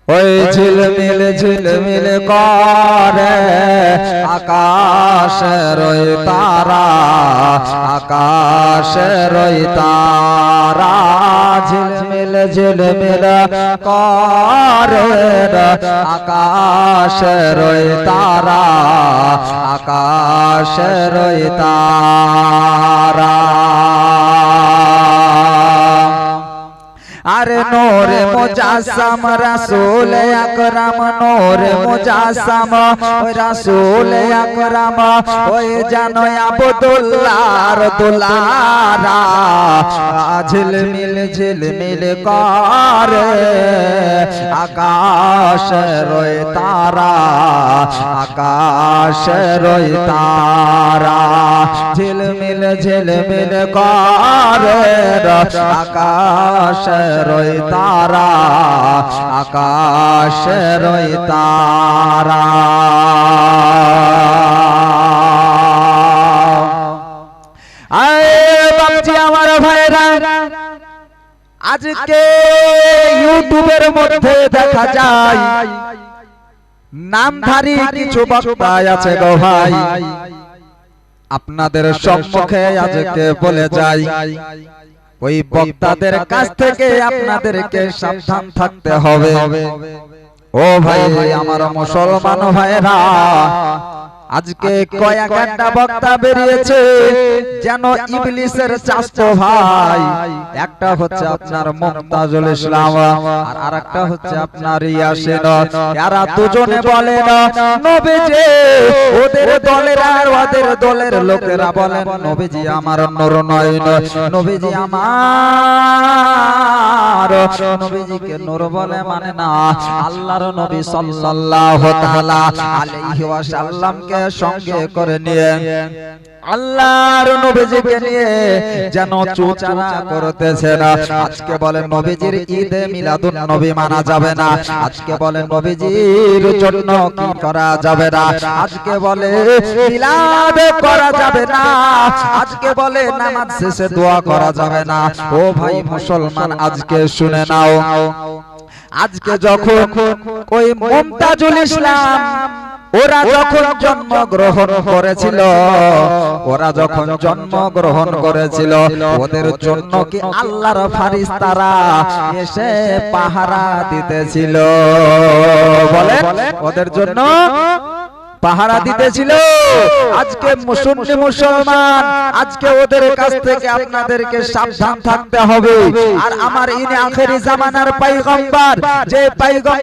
ওই ঝিলমিল ঝিলমিল করে আকাশের ওই তারা, আকাশের ওই তারা ঝিলমিল ঝিলমিল করে আকাশের ওই তারা, আকাশের ওই তারা। আরে নূরে মুজাসসাম রাসূল আকরাম, নূরে মুজাসসাম ওই রাসূল আকরাম, ওই জানো আব্দুল্লাহর দুলারা ঝিলমিল ঝিলমিল করে আকাশের ওই তারা, আকাশের ওই তারা ঝিলমিল ঝিলমিল করে আকাশের ওই তারা, আকাশের ওই তারা। বাপজি আমার ভাইরা, আজকে ইউটিউবের মধ্যে দেখা যায় নামধারী কিছু বক্তা আছে গো ভাই, আপনাদের সম্মুখে আজকে বলে যাই ওই বক্তাদের কাছ থেকে আপনাদেরকে সাবধান থাকতে হবে। ও ভাই আমার মুসলমান ভাইরা, আজকে কয়েকটা বক্তা বেরিয়েছে যেন ইবলিসের চাচতো ভাই। একটা হচ্ছে আপনার মুমতাজুল ইসলাম আর আরেকটা হচ্ছে আপনার ইয়াসিন। এরা দুজনে বলেন নবীজি, ওদের দলের আর ওদের দলের লোকেরা বলেন নবীজি আমার নূর নয়ন, নবীজি আমার, নবীজিকে নূর বলে মানে না, আল্লাহর নবী সাল্লাল্লাহু তাআলা আলাইহি ওয়াসাল্লামকে সঙ্গে করে নিয়ে আল্লাহর নবীজিকে নিয়ে যেন চুচারা করতেছে না। আজকে বলেন নবীজির ঈদে মিলাদুন নবী মানা যাবে না, আজকে বলেন নবীজির জন্য কি করা যাবে না, আজকে বলে মিলাদ করা যাবে না, আজকে বলে নামাজ শেষে দোয়া করা যাবে না। ও ভাই মুসলমান আজকে শুনে নাও, আজকে যখন ওই মুমতাজুল ইসলাম ওরা যখন জন্মগ্রহণ করেছিল, ওরা যখন জন্মগ্রহণ করেছিল ওদের জন্য কি আল্লাহর ফারিস্তারা এসে পাহারা দিতেছিল? বলে ওদের জন্য পাহারা দিতেছিল। আজকে মুসলমান, আজকে ওদের কাছ থেকে আপনাদেরকে সাবধান থাকতে হবে। আর আমার ইনি আখেরি জামানার পয়গম্বর, যে পয়গম্বর